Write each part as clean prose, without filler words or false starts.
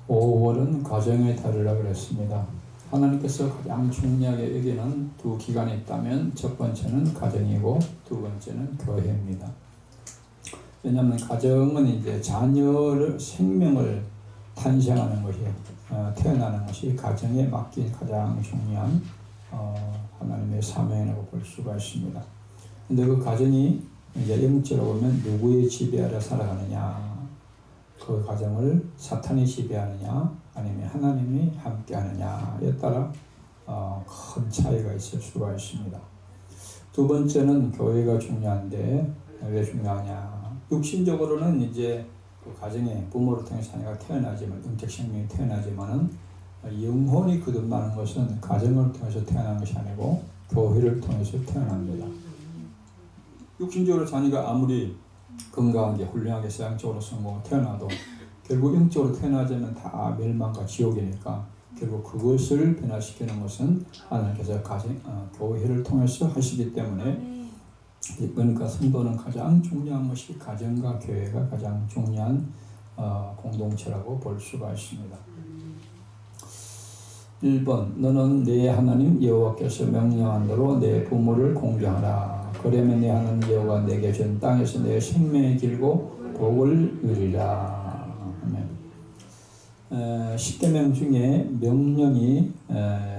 5월은 가정의 달이라 그랬습니다. 하나님께서 가장 중요하게 여기는 두 기간이 있다면 첫 번째는 가정이고 두 번째는 교회입니다. 왜냐하면 가정은 이제 자녀를 생명을 탄생하는 것이 태어나는 것이 가정에 맡긴 가장 중요한 하나님의 사명이라고 볼 수가 있습니다. 근데 그 가정이 이제 영적으로 보면 누구의 지배 아래 살아가느냐, 그 가정을 사탄이 지배하느냐 아니면 하나님이 함께하느냐에 따라 큰 차이가 있을 수가 있습니다. 두 번째는 교회가 중요한데 왜 중요하냐? 육신적으로는 이제 그 가정에 부모를 통해 자녀가 태어나지만 영적 생명이 태어나지만은 영혼이 거듭나는 것은 가정을 통해서 태어난 것이 아니고 교회를 통해서 태어납니다. 육신적으로 자녀가 아무리 건강하게 훌륭하게 세상적으로 성공하고 태어나도 결국 영적으로 태어나자면 다 멸망과 지옥이니까 결국 그것을 변화시키는 것은 하나님께서 교회를 통해서 하시기 때문에 그러니까 성도는 가장 중요한 것이 가정과 교회가 가장 중요한 공동체라고 볼 수가 있습니다. 1번 너는 내 하나님 여호와께서 명령한 대로 내 부모를 공경하라. 그러면 내 하나님 여호와가 내게 준 땅에서 내 생명이 길고 복을 누리라. 십계명 중에 명령이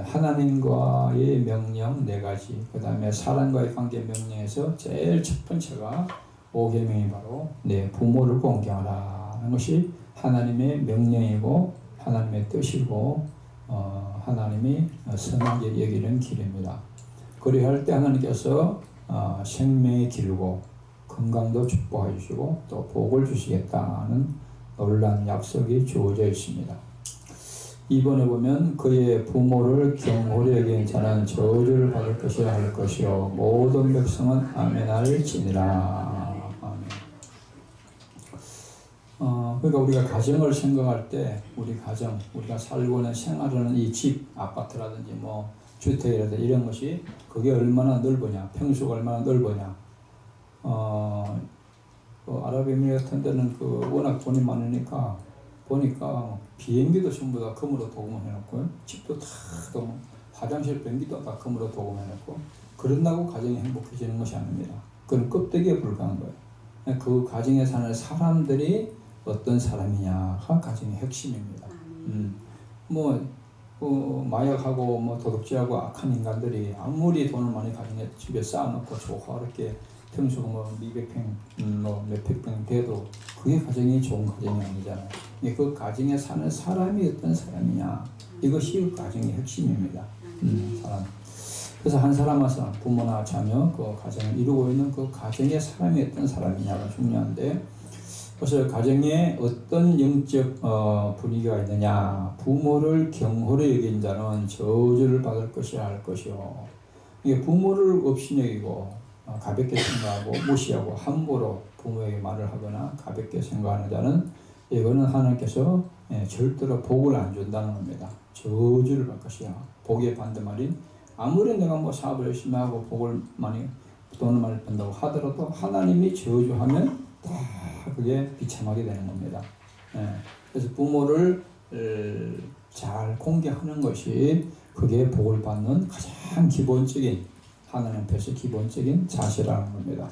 하나님과의 명령 4가지, 그 다음에 사람과의 관계 명령에서 제일 첫 번째가 5계명이 바로 내 부모를 공경하라 하는 것이 하나님의 명령이고 하나님의 뜻이고 하나님이 선하게 여기는 길입니다. 그리할 때 하나님께서 생명이 길고 건강도 축복해 주시고 또 복을 주시겠다는 놀라운 약속이 주어져 있습니다. 2번에 보면 그의 부모를 경홀히 여기는 자는 저주를 받을 것이라 할 것이요 모든 백성은 아멘할지니라. 아멘. 그러니까 우리가 가정을 생각할 때 우리 가정, 우리가 살고 있는 생활하는 이 집, 아파트라든지 뭐 주택이라든지 이런 것이 그게 얼마나 넓으냐, 평수가 얼마나 넓으냐. 아랍에미리 같은 데는 워낙 돈이 많으니까 보니까 비행기도 전부 다 금으로 도금을 해놓고 집도 다 화장실 변기도 다 금으로 도금해놓고 그런다고 가정이 행복해지는 것이 아닙니다. 그건 껍데기에 불과한 거예요. 그 가정에 사는 사람들이 어떤 사람이냐가 가정의 핵심입니다. 마약하고 도둑질하고 악한 인간들이 아무리 돈을 많이 가진 집에 쌓아놓고 조화롭게 평수가 몇백평, 몇백 평 돼도 그게 가정이 좋은 가정이 아니잖아요. 그 가정에 사는 사람이 어떤 사람이냐, 이것이 그 가정의 핵심입니다. 사람. 그래서 한 사람 한 사람, 부모나 자녀, 그 가정을 이루고 있는 그 가정의 사람이 어떤 사람이냐가 중요한데, 그래서 가정에 어떤 영적 분위기가 있느냐, 부모를 경홀히 여긴 자는 저주를 받을 것이라 할 것이요. 이게 부모를 업신여기고 가볍게 생각하고 무시하고 함부로 부모에게 말을 하거나 가볍게 생각하는 자는 이거는 하나님께서 절대로 복을 안 준다는 겁니다. 저주를 받을 것이야. 복의 반대말인 아무리 내가 사업을 열심히 하고 돈을 많이 번다고 하더라도 하나님이 저주하면 다 그게 비참하게 되는 겁니다. 그래서 부모를 잘 공경하는 것이 그게 복을 받는 가장 기본적인 하나님 앞에서 기본적인 자세라는 겁니다.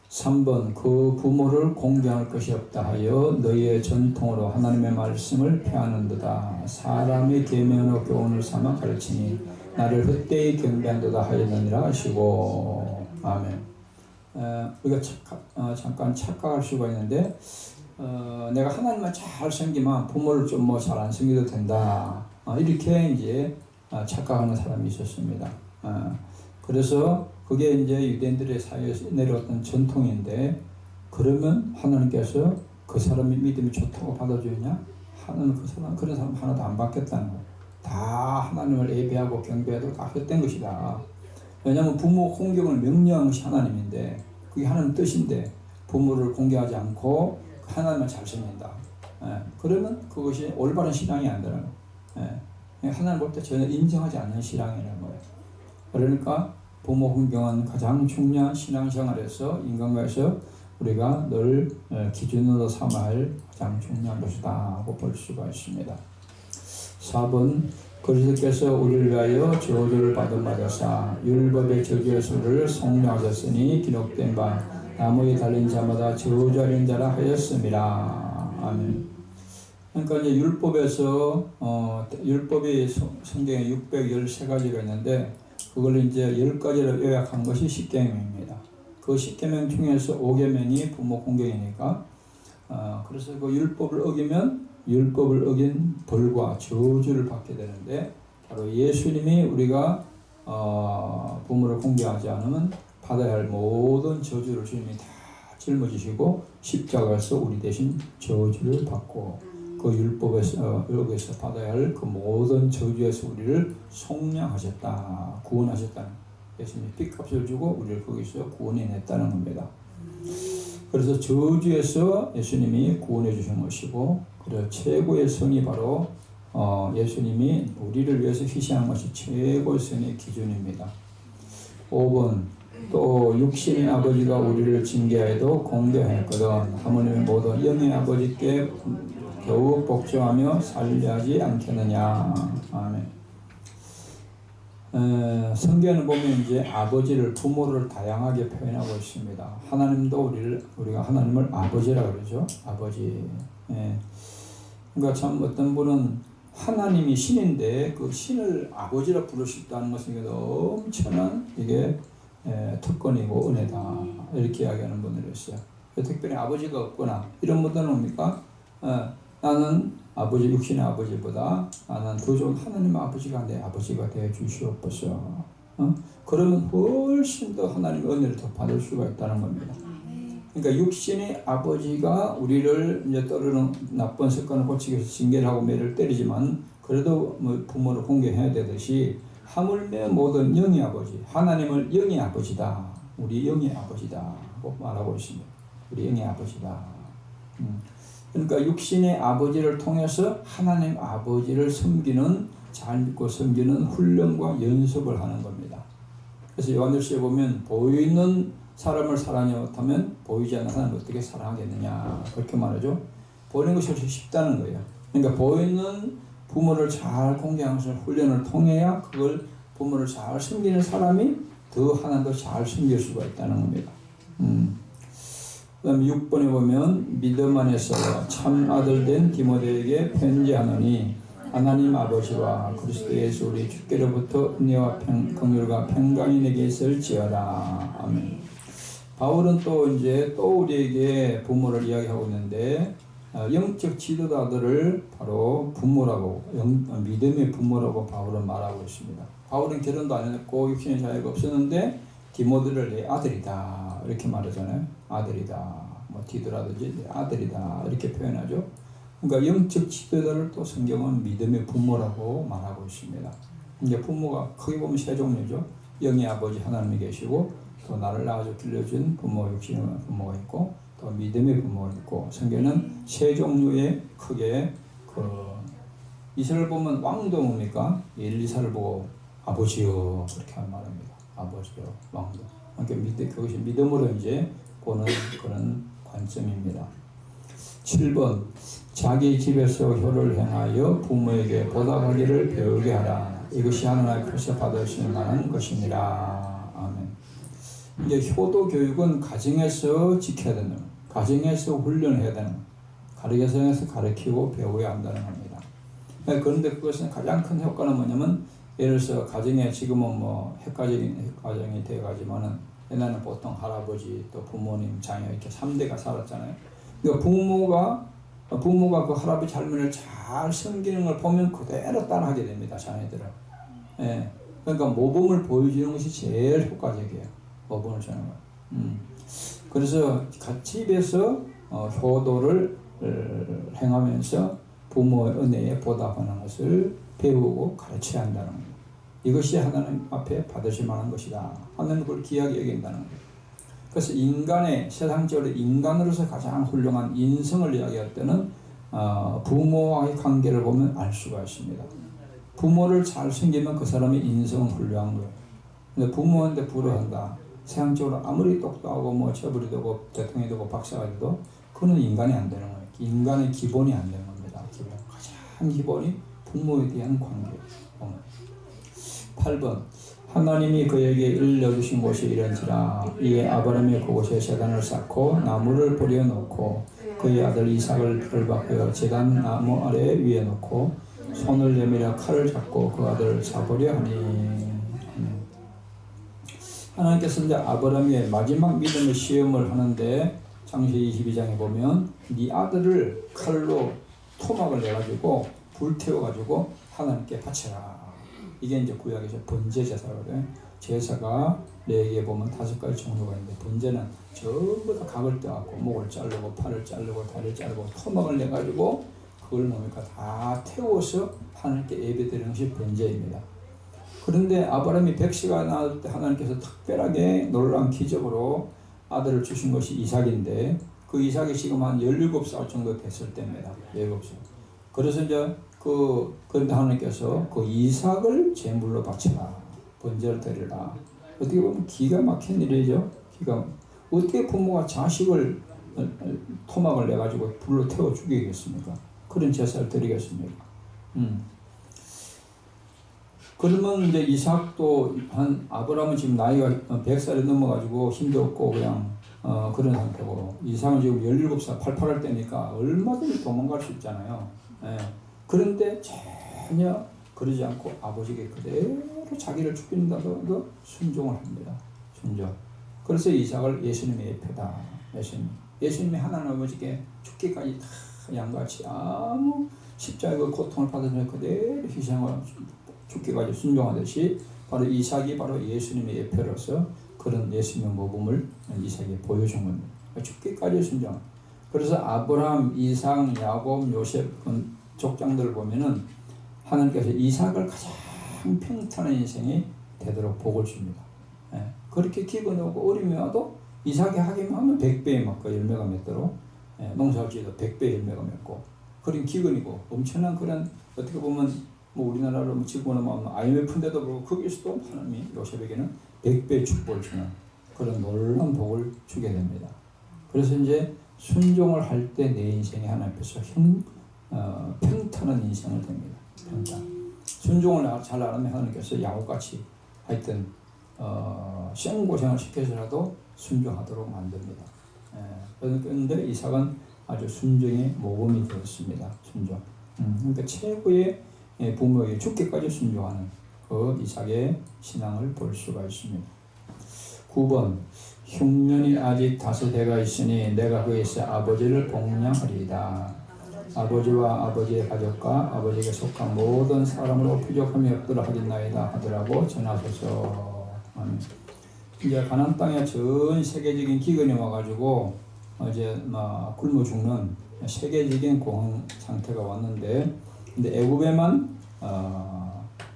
3번 그 부모를 공경할 것이 없다 하여 너희의 전통으로 하나님의 말씀을 폐하는도다. 사람의 계명으로 교훈을 삼아 가르치니 나를 헛되이 경배한도다 하였느니라 하시고. 아멘. 우리가 잠깐 착각할 수가 있는데 내가 하나님만 잘 섬기면 부모를 좀 잘 안 섬겨도 된다. 이렇게 이제 착각하는 사람이 있었습니다. 그래서 그게 이제 유대인들의 사회에서 내려왔던 전통인데, 그러면 하나님께서 그 사람의 믿음이 좋다고 받아주느냐? 하나님은 그런 사람 하나도 안 받겠다는 거예요. 다 하나님을 예배하고 경배하고 다 헛된 것이다. 왜냐하면 부모 공경을 명령한 것이 하나님인데, 그게 하나님 뜻인데 부모를 공경하지 않고 하나님만 잘 섬긴다. 그러면 그것이 올바른 신앙이 아니라는 거예요. 하나님 볼 때 전혀 인정하지 않는 신앙이라는 거예요. 그러니까 부모 공경은 가장 중요한 신앙생활에서 인간관계에서 우리가 늘 기준으로 삼아야 할 가장 중요한 것이다 하고 볼 수가 있습니다. 4번 그리스도께서 우리를 위하여 저주를 받음받으사 율법의 저주의 수를 성령하셨으니 기록된 바 나무에 달린 자마다 저주하는 자라 하였음이라. 아멘. 그러니까 이제 율법에서 율법이 성경에 613가지가 있는데 그걸 이제 10가지로 요약한 것이 십계명입니다. 그 십계명 중에서 5계명이 부모 공경이니까 그래서 그 율법을 어기면 율법을 어긴 벌과 저주를 받게 되는데 바로 예수님이 우리가 부모를 공경하지 않으면 받아야 할 모든 저주를 주님이 다 짊어지시고 십자가에서 우리 대신 저주를 받고 그 율법에서 여기서 받아야 할 그 모든 저주에서 우리를 속량하셨다, 구원하셨다는 예수님이 핏값을 주고 우리를 거기서 구원해냈다는 겁니다. 그래서 저주에서 예수님이 구원해 주신 것이고 그래서 최고의 선이 바로 예수님이 우리를 위해서 희생한 것이 최고의 선의 기준입니다. 5번 또 육신의 아버지가 우리를 징계하여도 공경하였거든 하모님의 모든 영의 아버지께 더욱 복종하며 살려하지 않겠느냐. 아멘. 성경을 보면 이제 아버지를 부모를 다양하게 표현하고 있습니다. 하나님도 우리가 하나님을 아버지라 그러죠. 아버지. 그러니까 참 어떤 분은 하나님이 신인데 그 신을 아버지라 부를 수 있다는 것은 엄청난 이게 특권이고 은혜다 이렇게 이야기하는 분들이 있어요. 특별히 아버지가 없거나 이런 분들은 뭡니까? 나는 아버지 육신의 아버지보다 나는 더 좋은 하나님 아버지가 내 아버지가 되어 주시옵소서. 그러면 훨씬 더 하나님의 은혜를 더 받을 수가 있다는 겁니다. 그러니까 육신의 아버지가 우리를 이제 떠오르는 나쁜 습관을 고치기 위해서 징계를 하고 매를 때리지만 그래도 뭐 부모를 공경해야 되듯이 하물며 모든 영의 아버지 하나님을 영의 아버지다. 우리 영의 아버지다 고 말하고 있습니다. 우리 영의 아버지다. 그러니까 육신의 아버지를 통해서 하나님 아버지를 섬기는 잘 믿고 섬기는 훈련과 연습을 하는 겁니다. 그래서 요한일서에 보면 보이는 사람을 사랑하지 못하면 보이지 않는 하나님을 어떻게 사랑하겠느냐 그렇게 말하죠. 보이는 것이 훨씬 쉽다는 거예요. 그러니까 보이는 부모를 잘 공경하면서 훈련을 통해야 그걸 부모를 잘 섬기는 사람이 더 하나님도 잘 섬길 수가 있다는 겁니다. 그 다음에 6번에 보면 믿음 안에서 참 아들 된 디모데에게 편지하노니 하나님 아버지와 그리스도 예수 우리 주께로부터 은혜와 긍휼과 평강이 내게 있을지어다. 아멘. 바울은 또 우리에게 부모를 이야기하고 있는데 영적 지도자들을 바로 부모라고 믿음의 부모라고 바울은 말하고 있습니다. 바울은 결혼도 안 했고 육신의 자유가 없었는데 디모데를 내 아들이다 이렇게 말하잖아요. 아들이다. 뭐 디도라든지 내 아들이다 이렇게 표현하죠. 그러니까 영적 지도자를 또 성경은 믿음의 부모라고 말하고 있습니다. 이제 부모가 크게 보면 세 종류죠. 영의 아버지 하나님이 계시고 또 나를 낳아서 길러준 부모 육신의 부모가 있고 또 믿음의 부모가 있고 성경은 세 종류의 크게 이스라엘 보면 왕도 뭡니까? 엘리사를 보고 아버지요 그렇게 말합니다. 아버지요 왕도. 그러니까 그것이 믿음으로 이제 보는 그런 관점입니다. 7번 자기 집에서 효를 행하여 부모에게 보답하기를 배우게 하라. 이것이 하나님께서 받으실 만한 것이니라. 아멘. 이제 효도 교육은 가정에서 지켜야 되는, 가정에서 훈련해야 되는, 가정에서 가르치고 배워야 한다는 겁니다. 그런데 그것은 가장 큰 효과는 뭐냐면 예를 들어서 가정에 지금은 뭐 핵가정이 되어가지만은 옛날에는 보통 할아버지 또 부모님 자녀 이렇게 3대가 살았잖아요. 그러니까 부모가 그 할아버지 할머니를 잘 섬기는 걸 보면 그대로 따라하게 됩니다. 자녀들은. 예. 그러니까 모범을 보여주는 것이 제일 효과적이에요. 모범을 주는 거. 그래서 같이 입에서 효도를 행하면서 부모의 은혜에 보답하는 것을 배우고 가르쳐야 한다는 거예요. 이것이 하나님 앞에 받으실 만한 것이다. 하나님 그걸 귀하게 여긴다는 거예요. 그래서 세상적으로 인간으로서 가장 훌륭한 인성을 이야기할 때는 부모와의 관계를 보면 알 수가 있습니다. 부모를 잘 섬기면 그 사람의 인성은 훌륭한 거예요. 근데 부모한테 불효한다. 세상적으로 아무리 똑똑하고 뭐 처벌이 되고 대통령이 되고 박사가 돼도 그는 인간이 안 되는 거예요. 인간의 기본이 안 되는 겁니다. 기본. 가장 기본이 부모에 대한 관계예요. 8번 하나님이 그에게 일러주신 곳이 이런지라 이에 아브라함이 그곳에 제단을 쌓고 나무를 버려놓고 그의 아들 이삭을 결박하여 제단 나무 아래 위에 놓고 손을 내밀어 칼을 잡고 그 아들을 잡으려 하니. 하나님께서 이제 아브라함의 마지막 믿음의 시험을 하는데 창세기 22장에 보면 네 아들을 칼로 토막을 내가지고 불태워가지고 하나님께 바쳐라. 이게 이제 구약에서 번제 제사거든요. 제사가 레위기에 보면 5가지 종류가 있는데 번제는 전부 다 각을 떼갖고 목을 자르고 팔을 자르고 다리를 자르고 토막을 내가지고 그걸 뭡니까 다 태워서 하나님께 예배드리는 것이 번제입니다. 그런데 아브라함이 100세가 나올 때 하나님께서 특별하게 놀라운 기적으로 아들을 주신 것이 이삭인데 그 이삭이 지금 한 17살 정도 됐을 때입니다. 17살. 그래서 이제 그런데 하나님께서 그 이삭을 제물로 바쳐라. 번제를 드리라. 어떻게 보면 기가 막힌 일이죠. 어떻게 부모가 자식을 토막을 내가지고 불로 태워 죽이겠습니까? 그런 제사를 드리겠습니까? 그러면 이제 이삭도 아브라함은 지금 나이가 100살이 넘어가지고 힘도 없고 그냥 그런 상태고 이삭은 지금 17살 88할 때니까 얼마든지 도망갈 수 있잖아요. 예. 그런데 전혀 그러지 않고 아버지에게 그대로 자기를 죽인다고 순종을 합니다. 순종. 그래서 이삭을 예수님의 예표다. 예수님이 하나님 아버지께 죽기까지 다 양같이 아무 십자가의 고통을 받으며 그대로 희생을 죽기까지 순종하듯이 바로 이삭이 바로 예수님의 예표로서 그런 예수님의 모범을 이삭이 보여준 겁니다. 죽기까지 순종. 그래서 아브라함, 이삭, 야곱, 요셉 족장들을 보면은 하나님께서 이삭을 가장 평탄한 인생이 되도록 복을 줍니다. 예. 그렇게 기근이 오고 어려움이 와도 이삭이 하기만 하면 100배의 맛과 열매가 맺도록 농사를 지어도 100배의 열매가 맺고 그런 기근이고 엄청난 그런 어떻게 보면 뭐 우리나라로 지구는 뭐 IMF인데도 불구하고 거기서도 하나님이 요셉에게는 100배의 축복을 주는 그런 놀라운 복을 주게 됩니다. 그래서 이제 순종을 할 때 내 인생에 하나님 앞에서 평탄한 인생을 됩니다. 평탄. 순종을 잘 하면 하나님께서 야곱같이 하여튼 생고생을 시켜서라도 순종하도록 만듭니다. 그런데 이삭은 아주 순종의 모범이 되었습니다. 순종. 그러니까 최고의 부모에게 죽기까지 순종하는 그 이삭의 신앙을 볼 수가 있습니다. 9번 흉년이 아직 5해가 있으니 내가 그에서 아버지를 복량하리이다. 아버지와 아버지의 가족과 아버지에게 속한 모든 사람으로 부족함이 없도록 하겠나이다 하더라고 전하소서. 이제 가나안 땅에 전 세계적인 기근이 와가지고 이제 막 굶어 죽는 세계적인 공황 상태가 왔는데, 근데 애굽에만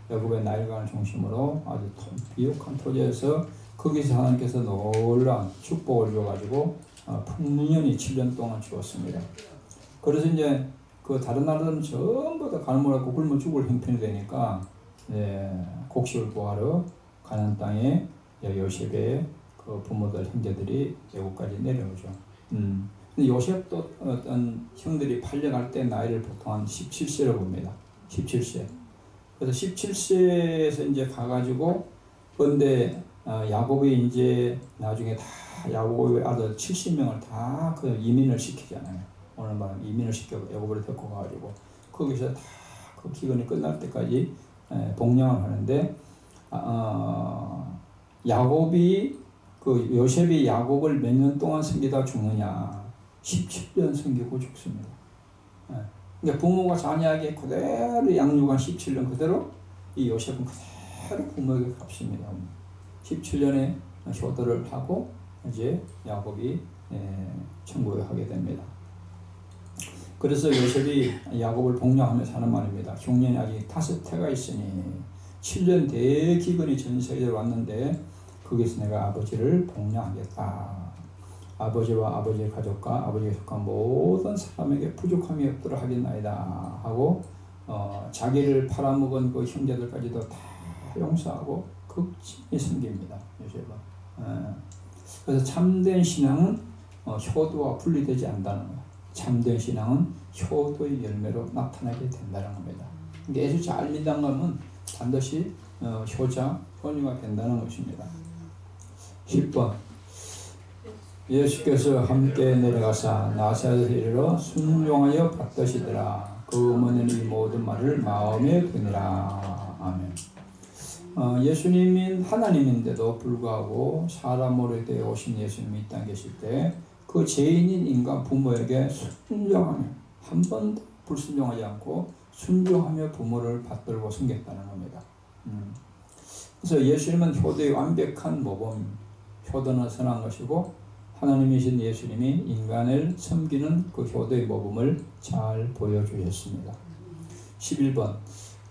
애굽의 나일강을 중심으로 아주 비옥한 토지에서 거기서 하나님께서 놀라운 축복을 줘가지고 풍년이 7년 동안 주었습니다. 그래서 이제 그 다른 나라들은 전부 다 가는 모르고 굶어 죽을 형편이 되니까 곡식을 구하러 가나안 땅에 요셉의 그 부모들 형제들이 애국까지 내려오죠. 근데 요셉도 어떤 형들이 팔려갈 때 나이를 보통 한 17세로 봅니다. 17세. 그래서 17세에서 이제 가가지고 근데 야곱이 이제 나중에 다 야곱의 아들 70명을 다 그 이민을 시키잖아요. 오늘 말하면 이민을 시켜 야곱을 데리고 가가지고 거기서 다 그 기근이 끝날 때까지 복양을 하는데 야곱이 그 요셉이 야곱을 몇 년 동안 섬기다 죽느냐? 17년 섬기고 죽습니다. 그러니까 부모가 자녀에게 그대로 양육한 17년 그대로 이 요셉은 그대로 부모에게 갚습니다. 17년의 효도를 하고 이제 야곱이 천국에 가게 됩니다. 그래서 요셉이 야곱을 복양하면서 하는 말입니다. 흉년이 아직 5해가 있으니 7년 대기근이 전 세계에 왔는데 거기서 내가 아버지를 복양하겠다. 아버지와 아버지의 가족과 아버지에 속한 모든 사람에게 부족함이 없도록 하겠나이다 하고 자기를 팔아먹은 그 형제들까지도 다 용서하고 극진히 섬깁니다. 요셉은. 그래서 참된 신앙은 효도와 분리되지 않는다는 거예요. 참된 신앙은 효도의 열매로 나타나게 된다는 겁니다. 예수 잘 믿는다면 반드시 효자, 효녀가 된다는 것입니다. 10번 예수께서 함께 내려가사 나사렛에 이르러 순종하여 받으시더라. 그 어머니는 이 모든 말을 마음에 드니라. 아멘. 예수님인 하나님인데도 불구하고 사람으로 되어 오신 예수님이 이 땅에 계실 때 그 죄인인 인간 부모에게 순종하며 한 번도 불순종하지 않고 순종하며 부모를 받들고 섬겼다는 겁니다. 그래서 예수님은 효도의 완벽한 모범, 효도는 선한 것이고 하나님이신 예수님이 인간을 섬기는 그 효도의 모범을 잘 보여주셨습니다. 11번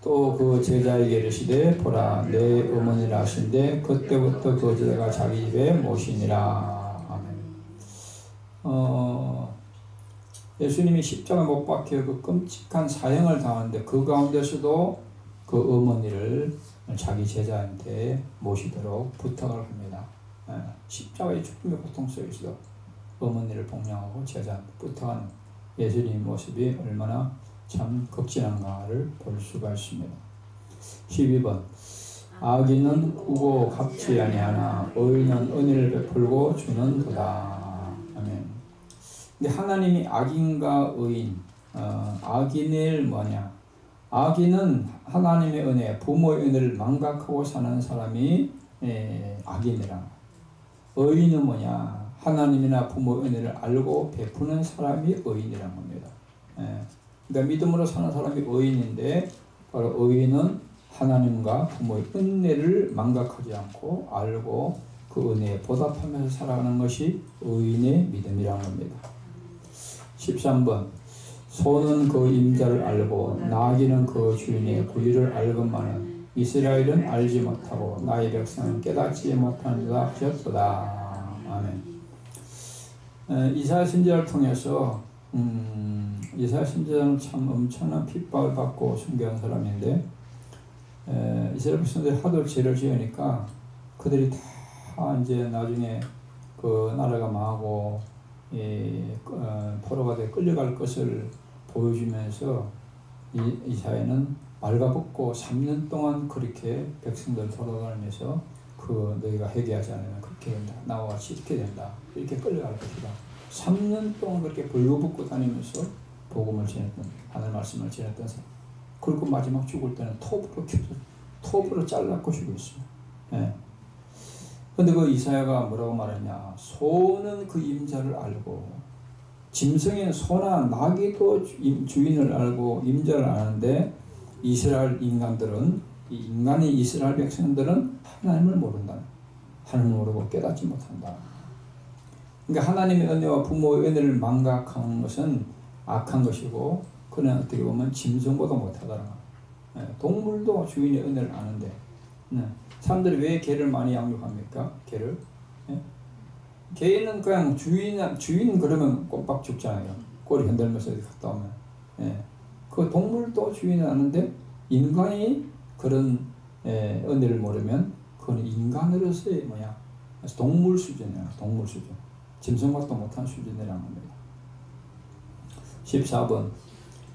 또 그 제자에게 이르시되 보라 내 어머니라 하신데 그때부터 그 제자가 자기 집에 모시니라. 아멘. 예수님이 십자가 못 박혀 그 끔찍한 사형을 당하는데 그 가운데서도 그 어머니를 자기 제자한테 모시도록 부탁을 합니다. 십자가의 죽음의 고통 속에서도 어머니를 복양하고 제자한테 부탁하는 예수님의 모습이 얼마나 참 극진한가를 볼 수가 있습니다. 12번 악인은 꾸고 갚지 아니하나 의인은 은혜를 베풀고 주는도다. 아멘. 근데 하나님이 악인과 의인, 악인일 뭐냐? 악인은 하나님의 은혜, 부모의 은혜를 망각하고 사는 사람이 악인이라. 의인은 뭐냐? 하나님이나 부모의 은혜를 알고 베푸는 사람이 의인이란 겁니다. 그러니까 믿음으로 사는 사람이 의인인데 바로 의인은 하나님과 부모의 은혜를 망각하지 않고 알고 그 은혜에 보답하면서 살아가는 것이 의인의 믿음이라는 겁니다. 13번 소는 그 임자를 알고 나귀는 그 주인의 구유를 알건만은 이스라엘은 알지 못하고 나의 백성은 깨닫지 못하는도다 하셨도다. 아멘. 이사야 선지자를 통해서 이사야 선지자는 참 엄청난 핍박을 받고 순교한 사람인데 이스라엘 백성들이 하도 죄를 지으니까 그들이 다 이제 나중에 그 나라가 망하고 포로가 돼 끌려갈 것을 보여주면서 이사야는 말가벗고 3년 동안 그렇게 백성들 돌아다니면서 그 너희가 회개하지 않으면 그렇게 된다. 나와 같이 이렇게 된다. 이렇게 끌려갈 것이다. 3년 동안 그렇게 벌거벗고 다니면서 복음을 전했던 하늘 말씀을 전했던 사람. 그리고 마지막 죽을 때는 톱으로 잘라고 죽었어요. 근데 그 이사야가 뭐라고 말했냐? 소는 그 임자를 알고 짐승인 소나 나귀도 주인을 알고 임자를 아는데 이스라엘 인간들은 인간의 이스라엘 백성들은 하나님을 모른다. 하나님을 모르고 깨닫지 못한다. 그러니까 하나님의 은혜와 부모의 은혜를 망각하는 것은 악한 것이고 그는 어떻게 보면 짐승보다 못하다는 거예요. 동물도 주인의 은혜를 아는데 사람들이 왜 개를 많이 양육합니까? 개를? 개는 그냥 주인 그러면 꼬박 죽잖아요. 꼬리 흔들면서 갔다 오면. 그 동물도 주인을 아는데 인간이 그런 은혜를 모르면 그건 인간으로서의 동물 수준이야. 동물 수준. 짐승밖에 못한 수준이라는 겁니다. 14번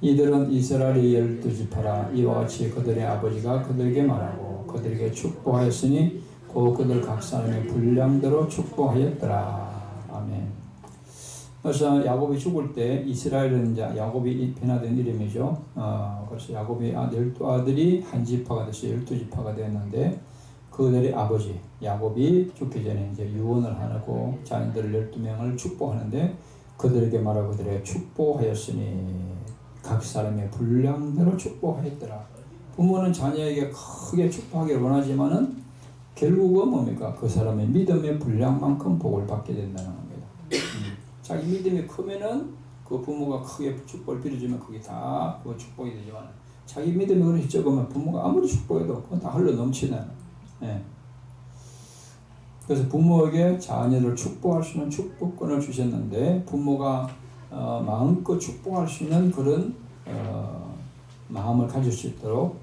이들은 이스라엘의 12지파라. 이와 같이 그들의 아버지가 그들에게 말하고 그들에게 축복하였으니 곧 그들 각 사람의 분량대로 축복하였더라. 아멘. 그래서 야곱이 죽을 때 이스라엘은 이제 야곱이 변화된 이름이죠. 그래서 야곱의 12아들이 한 지파가 돼서 12지파가 되었는데 그들의 아버지 야곱이 죽기 전에 이제 유언을 하고 자녀들 12명을 축복하는데 그들에게 말하고 그들에게 축복하였으니 각 사람의 분량대로 축복하였더라. 부모는 자녀에게 크게 축복하기를 원하지만은 결국은 뭡니까? 그 사람의 믿음의 분량만큼 복을 받게 된다는 겁니다. 자기 믿음이 크면은 그 부모가 크게 축복을 빌어주면 그게 다 그 축복이 되지만 자기 믿음이 그렇게 적으면 부모가 아무리 축복해도 그건 다 흘러 넘치는. 그래서 부모에게 자녀를 축복할 수 있는 축복권을 주셨는데 부모가 마음껏 축복할 수 있는 그런 마음을 가질 수 있도록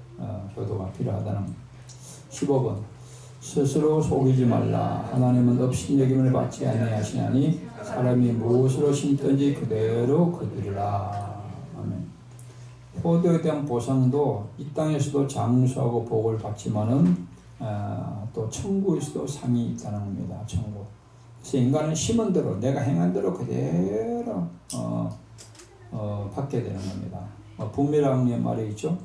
효도가 필요하다는 15번 스스로 속이지 말라. 하나님은 업신여김을 받지 아니하시나니 사람이 무엇으로 심든지 그대로 거두리라. 아멘. 효도에 대한 보상도 이 땅에서도 장수하고 복을 받지만은 또 천국에서도 상이 있다는 겁니다. 천국. 그래서 인간은 심은 대로 내가 행한 대로 그대로 받게 되는 겁니다. 부메랑의 말이 있죠.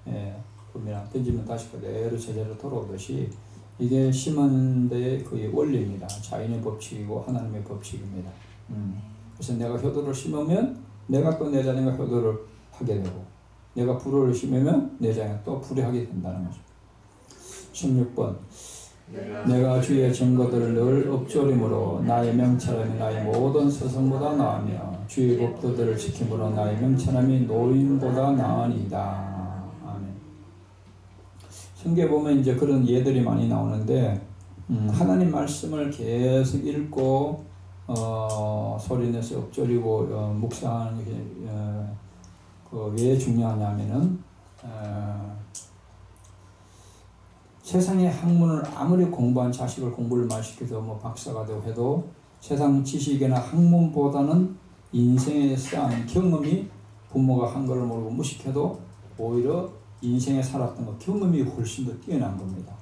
예, 부메랑 던지면 다시 그대로 제자로 돌아오듯이 이게 심은 데의 그 원리입니다. 자연의 법칙이고 하나님의 법칙입니다. 그래서 내가 효도를 심으면 내가 또 내 자녀가 효도를 하게 되고 내가 불효를 심으면 내 자녀가 또 불효하게 된다는 거죠. 16번 내가 주의 증거들을 늘 엎조림으로 나의 명철함이 나의 모든 서성보다 나으며 주의 법도들을 지킴으로 나의 명철함이 노인보다 나으니이다. 아멘. 성경에 보면 이제 그런 예들이 많이 나오는데 하나님 말씀을 계속 읽고 소리내서 엎조리고 묵상하는 게 왜 중요하냐면은 세상의 학문을 아무리 공부한 자식을 공부를 많이 시켜서 뭐 박사가 되고 해도 세상 지식이나 학문보다는 인생에 쌓인 경험이 부모가 한 걸을 모르고 무식해도 오히려 인생에 살았던 것 경험이 훨씬 더 뛰어난 겁니다.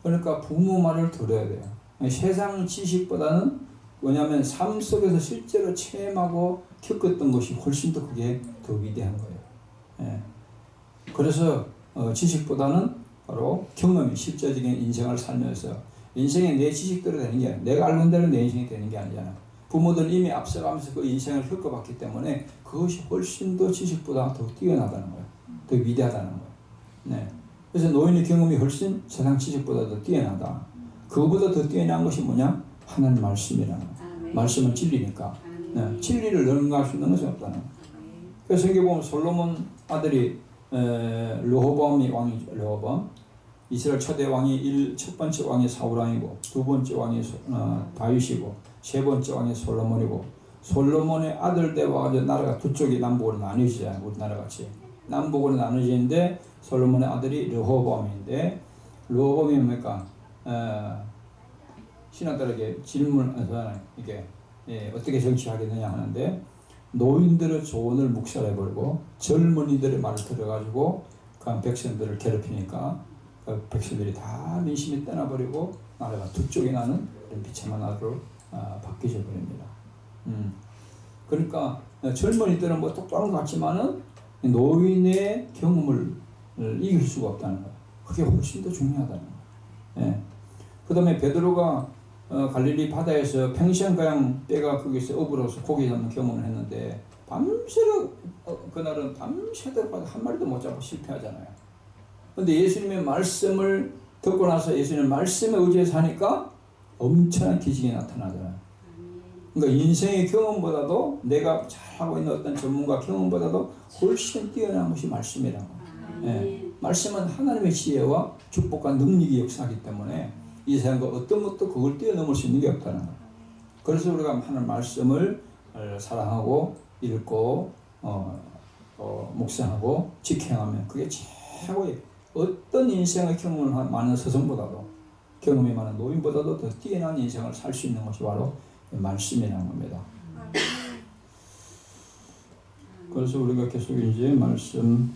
그러니까 부모 말을 들어야 돼요. 세상 지식보다는 왜냐하면 삶 속에서 실제로 체험하고 겪었던 것이 훨씬 더 그게 더 위대한 거예요. 그래서 지식보다는 바로 경험이 실제적인 인생을 살면서 인생이 내 지식대로 되는 게 아니야. 내가 알는 대로 내 인생이 되는 게 아니잖아. 부모들은 이미 앞서가면서 그 인생을 겪어봤기 때문에 그것이 훨씬 더 지식보다 더 뛰어나다는 거예요. 더 위대하다는 거예요. 네. 그래서 노인의 경험이 훨씬 세상 지식보다 더 뛰어나다. 그거보다 더 뛰어난 것이 뭐냐? 하나님 말씀이라는 거예요. 말씀은 진리니까. 네. 진리를 능가할 수 있는 것은 없다는 거예요. 그래서 성경에 보면 솔로몬 아들이 르호보암이 왕이죠. 르호보암. 이스라엘 초대 왕이 첫 번째 왕이 사울 왕이고 두 번째 왕이 다윗이고 세 번째 왕이 솔로몬이고 솔로몬의 아들들 와가지고 나라가 두 쪽이 남북으로 나뉘어지잖아요. 우리나라 같이 남북으로 나눠지는데 솔로몬의 아들이 르호보암인데 르호보암이 뭡니까? 신하들에게 질문해서 이게 어떻게 정치하겠느냐 하는데 노인들의 조언을 묵살해버리고 젊은이들의 말을 들어가지고 그 백성들을 괴롭히니까 그 백성들이 다 민심이 떠나버리고 나라가 두 쪽이 나는 그런 비참한 나라로 바뀌어져 버립니다. 그러니까 젊은이들은 뭐 똑똑한 것 같지만은 노인의 경험을 이길 수가 없다는 거예요. 그게 훨씬 더 중요하다는 거예요. 예. 그 다음에 베드로가 갈릴리 바다에서 평생가양 뼈가 거기서 어부로서 고기 잡는 경험을 했는데 밤새도록 그날은 밤새도록 한 마리도 못 잡고 실패하잖아요. 근데 예수님의 말씀을 듣고 나서 예수님의 말씀에 의지해서 하니까 엄청난 기적이 나타나잖아요. 그러니까 인생의 경험보다도 내가 잘하고 있는 어떤 전문가 경험보다도 훨씬 뛰어난 것이 말씀이라고. 예. 말씀은 하나님의 지혜와 축복과 능력이 역사하기 때문에 이 세상과 어떤 것도 그걸 뛰어넘을 수 있는 게 없다는 거예요. 그래서 우리가 하는 말씀을 사랑하고 읽고 묵상하고 직행하면 그게 최고의 어떤 인생의 경험을 많은 스승보다도 경험이 많은 노인보다도 더 뛰어난 인생을 살 수 있는 것이 바로 말씀이라는 겁니다. 그래서 우리가 계속 이제 말씀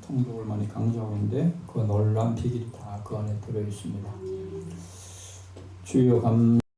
통독을 많이 강조하고 있는데 그 놀라운 비결이 다 그 안에 들어 있습니다. 주여